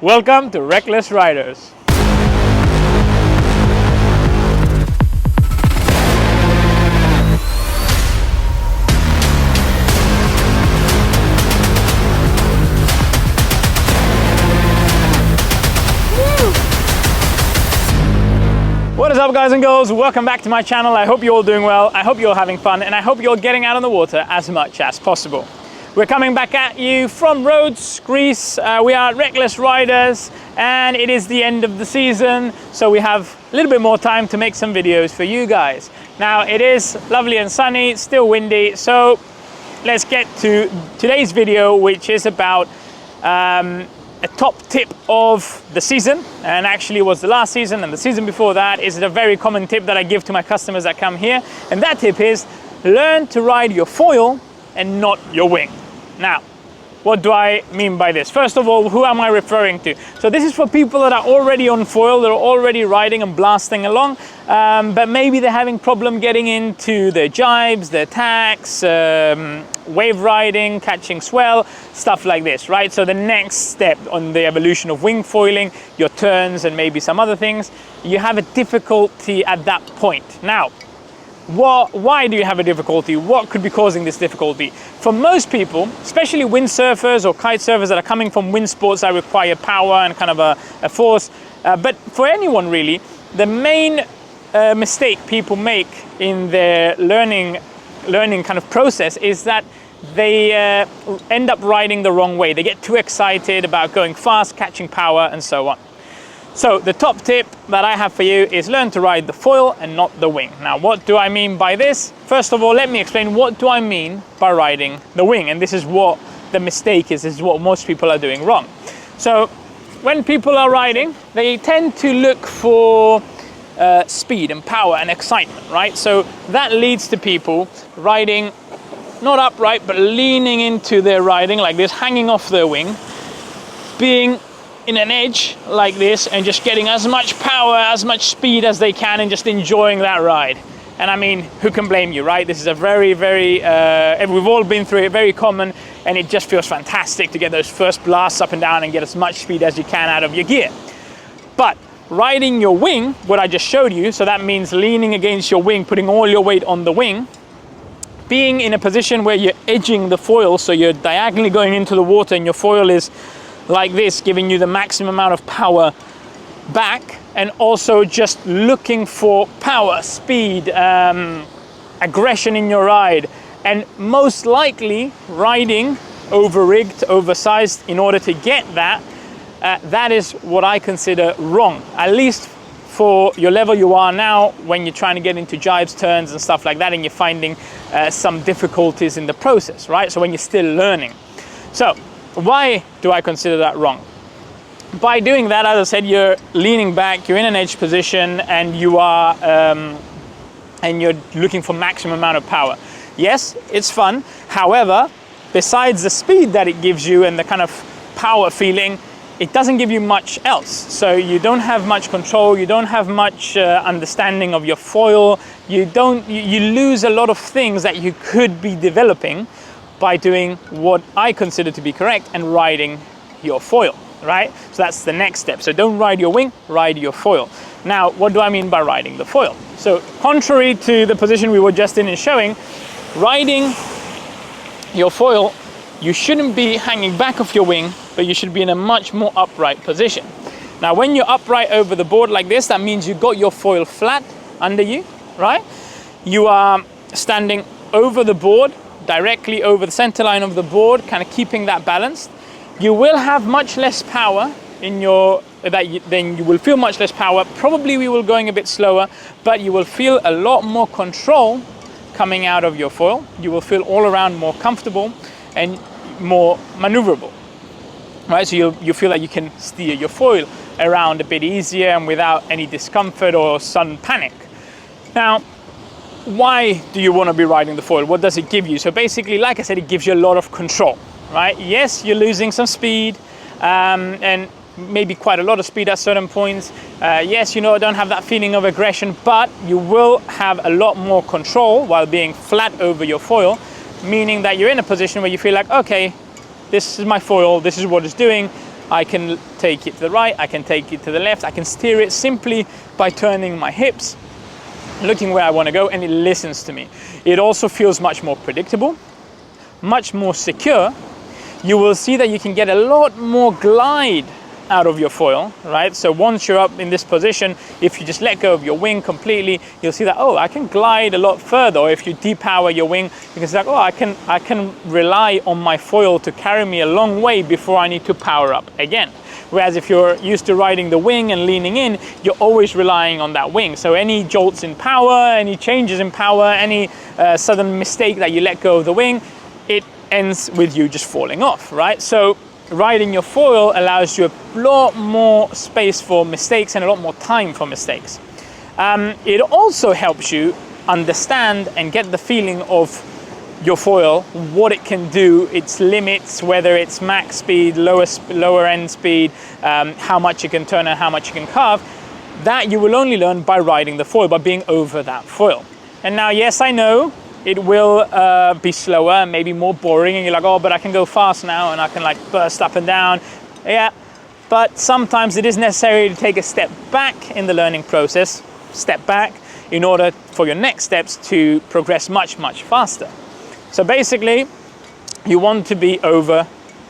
Welcome to Reckless Riders. What is up, guys and girls? Welcome back to my channel. I hope you're all doing well. I hope you're having fun, and I hope you're getting out on the water as much as possible. We're coming back at you from Rhodes, Greece. We are Reckless Riders, and it is the end of the season, so we have a little bit more time to make some videos for you guys. Now, it is lovely and sunny, still windy, so let's get to today's video, which is about a top tip of the season, and actually it was the last season and the season before that. Is a very common tip that I give to my customers that come here, and that tip is learn to ride your foil and not your wing. Now, what do I mean by this? First of all, who am I referring to? So this is for people that are already on foil, they're already riding and blasting along, but maybe they're having problem getting into their gybes, their tacks, wave riding, catching swell, stuff like this, right? So the next step on the evolution of wing foiling, your turns and maybe some other things, you have a difficulty at that point. Now, why do you have a difficulty? What could be causing this difficulty? For most people, especially windsurfers or kite surfers that are coming from wind sports that require power and kind of a force, but for anyone really, the main mistake people make in their learning kind of process is that they end up riding the wrong way. They get too excited about going fast, catching power, and so on. So the top tip that I have for you is learn to ride the foil and not the wing. Now, what do I mean by this? First of all, let me explain what do I mean by riding the wing, and this is what the mistake is. This is what most people are doing wrong. So when people are riding, they tend to look for speed and power and excitement, right? So that leads to people riding not upright, but leaning into their riding like this, hanging off their wing, being in an edge like this and just getting as much power, as much speed as they can and just enjoying that ride. And I mean, who can blame you, right? This is a very, we've all been through it, very common, and it just feels fantastic to get those first blasts up and down and get as much speed as you can out of your gear. But riding your wing, what I just showed you, so that means leaning against your wing, putting all your weight on the wing, being in a position where you're edging the foil, so you're diagonally going into the water and your foil is like this, giving you the maximum amount of power back, and also just looking for power, speed, aggression in your ride, and most likely riding over-rigged, oversized in order to get that. That is what I consider wrong, at least for your level you are now, when you're trying to get into jibes, turns and stuff like that, and you're finding some difficulties in the process, right? So when you're still learning. So why do I consider that wrong? By doing that, as I said, you're leaning back, you're in an edge position, and you are and you're looking for maximum amount of power. Yes, it's fun. However, besides the speed that it gives you and the kind of power feeling, it doesn't give you much else. So you don't have much control, you don't have much understanding of your foil, you lose a lot of things that you could be developing by doing what I consider to be correct and riding your foil, right? So that's the next step. So don't ride your wing, ride your foil. Now, what do I mean by riding the foil? So contrary to the position we were just in and showing, riding your foil, you shouldn't be hanging back off your wing, but you should be in a much more upright position. Now, when you're upright over the board like this, that means you've got your foil flat under you, right? You are standing over the board, directly over the center line of the board, kind of keeping that balanced. You will have much less power in your, then you will feel much less power. Probably we will going a bit slower, but you will feel a lot more control coming out of your foil. You will feel all around more comfortable and more maneuverable, right? So you feel like you can steer your foil around a bit easier and without any discomfort or sudden panic. Now, why do you want to be riding the foil? What does it give you? So basically, like I said, it gives you a lot of control, right? Yes, you're losing some speed and maybe quite a lot of speed at certain points. Yes, don't have that feeling of aggression, but you will have a lot more control while being flat over your foil, meaning that you're in a position where you feel like, okay, this is my foil, this is what it's doing, I can take it to the right, I can take it to the left, I can steer it simply by turning my hips, looking where I want to go, and it listens to me. It also feels much more predictable, much more secure. You will see that you can get a lot more glide out of your foil, right? So once you're up in this position, if you just let go of your wing completely, you'll see that, oh, I can glide a lot further. Or if you depower your wing, you can say, oh, I can rely on my foil to carry me a long way before I need to power up again. Whereas if you're used to riding the wing and leaning in, you're always relying on that wing. So any jolts in power, any changes in power, any sudden mistake that you let go of the wing, it ends with you just falling off, right? So riding your foil allows you a lot more space for mistakes and a lot more time for mistakes. It also helps you understand and get the feeling of your foil, what it can do, its limits, whether it's max speed, lower end speed, how much you can turn and how much you can carve. That you will only learn by riding the foil, by being over that foil. And now, yes, I know it will be slower, maybe more boring, and you're like, oh, but I can go fast now and I can like burst up and down. Yeah, but sometimes it is necessary to take a step back in the learning process, step back, in order for your next steps to progress much, much faster. So basically, you want to be over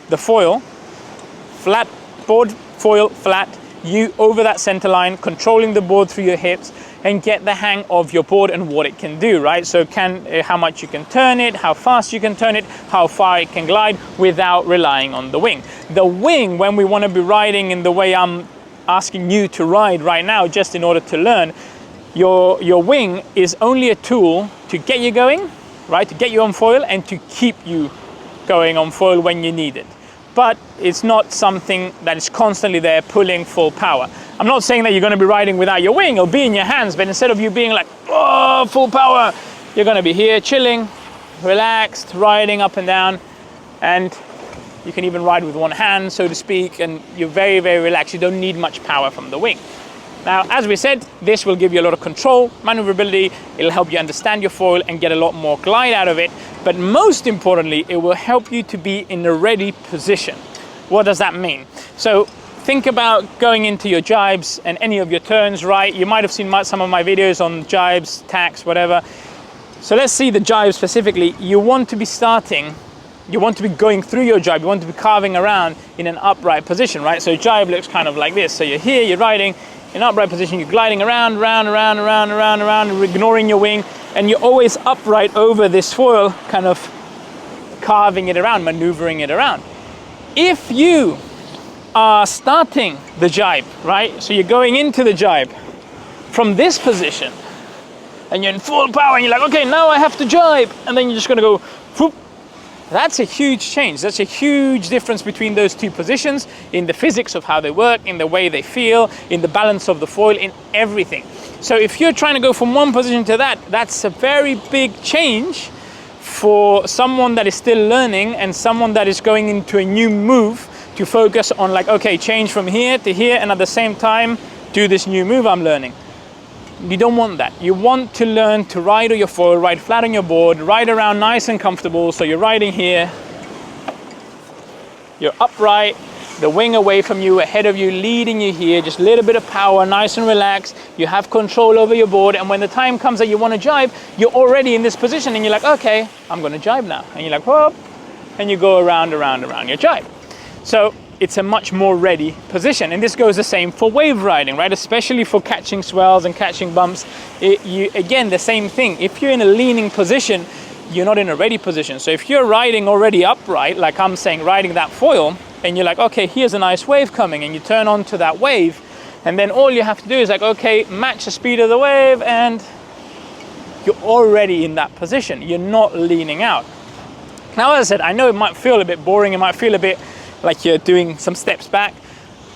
the foil, flat board, foil flat, you over that center line, controlling the board through your hips, and get the hang of your board and what it can do, right? So how much you can turn it, how fast you can turn it, how far it can glide without relying on the wing. The wing, when we want to be riding in the way I'm asking you to ride right now, just in order to learn, your wing is only a tool to get you going, right? To get you on foil and to keep you going on foil when you need it. But it's not something that is constantly there pulling full power. I'm not saying that you're going to be riding without your wing, it'll be in your hands, but instead of you being like, oh, full power, you're going to be here chilling, relaxed, riding up and down, and you can even ride with one hand, so to speak, and you're very, very relaxed. You don't need much power from the wing. Now, as we said, this will give you a lot of control, maneuverability, it'll help you understand your foil and get a lot more glide out of it, but most importantly, it will help you to be in a ready position. What does that mean? So think about going into your gybes and any of your turns, right? You might have seen some of my videos on gybes, tacks, whatever. So let's see the gybes specifically. You want to be starting, you want to be going through your jibe, you want to be carving around in an upright position, right? So jibe looks kind of like this. So you're here, you're riding, in upright position, you're gliding around, ignoring your wing, and you're always upright over this foil, kind of carving it around, maneuvering it around. If you are starting the jibe, right? So you're going into the jibe from this position, and you're in full power, and you're like, okay, now I have to jibe, and then you're just gonna go, whoop. That's a huge change. That's a huge difference between those two positions in the physics of how they work, in the way they feel, in the balance of the foil, in everything. So if you're trying to go from one position to that, that's a very big change for someone that is still learning and someone that is going into a new move to focus on like, okay, change from here to here and at the same time do this new move I'm learning. You don't want that. You want to learn to ride on your foil, ride flat on your board, ride around nice and comfortable. So you're riding here, you're upright, the wing away from you, ahead of you, leading you here, just a little bit of power, nice and relaxed. You have control over your board, and when the time comes that you want to jibe, you're already in this position and you're like, okay, I'm going to jibe now. And you're like, whoop, and you go around your jibe. So it's a much more ready position, and this goes the same for wave riding, right? Especially for catching swells and catching bumps. Again, the same thing. If you're in a leaning position, you're not in a ready position. So if you're riding already upright, like I'm saying, riding that foil, and you're like, okay, here's a nice wave coming, and you turn onto that wave, and then all you have to do is like, okay, match the speed of the wave, and you're already in that position. You're not leaning out. Now, as I said, I know it might feel a bit boring, it might feel a bit like you're doing some steps back,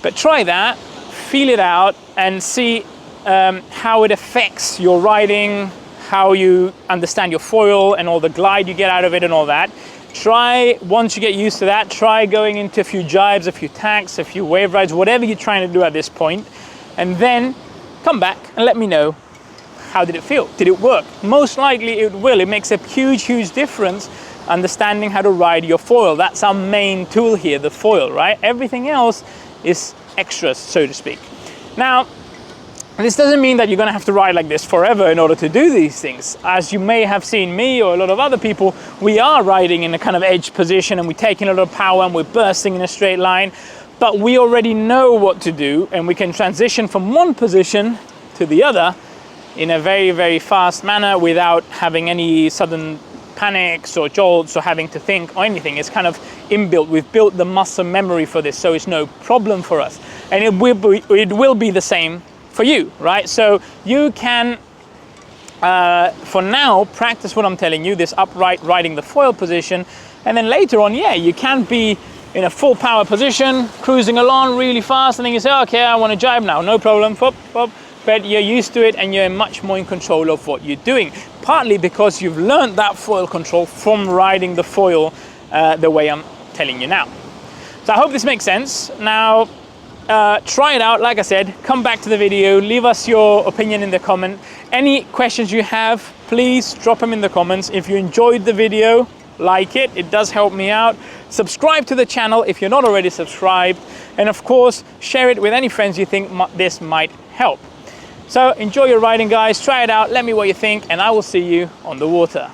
but try that, feel it out, and see how it affects your riding, how you understand your foil and all the glide you get out of it and all that. Try, once you get used to that, try going into a few jibes, a few tacks, a few wave rides, whatever you're trying to do at this point, and then come back and let me know, how did it feel? Did it work? Most likely it will. It makes a huge, huge difference understanding how to ride your foil. That's our main tool here, the foil, right? Everything else is extras, so to speak. Now, this doesn't mean that you're going to have to ride like this forever in order to do these things. As you may have seen me or a lot of other people, we are riding in a kind of edge position and we're taking a lot of power and we're bursting in a straight line, but we already know what to do and we can transition from one position to the other in a very, very fast manner without having any sudden panics or jolts or having to think or anything. It's kind of inbuilt. We've built the muscle memory for this, so it's no problem for us. And it will be the same for you, right? So you can, for now, practice what I'm telling you, this upright riding the foil position, and then later on, yeah, you can be in a full power position, cruising along really fast, and then you say, okay, I want to jibe now, no problem, pop, pop. But you're used to it and you're much more in control of what you're doing, partly because you've learned that foil control from riding the foil the way I'm telling you now. So I hope this makes sense. Now, try it out. Like I said, come back to the video, leave us your opinion in the comment. Any questions you have, please drop them in the comments. If you enjoyed the video, like it, it does help me out. Subscribe to the channel if you're not already subscribed, and of course share it with any friends you think this might help. So enjoy your riding, guys, try it out, let me know what you think, and I will see you on the water.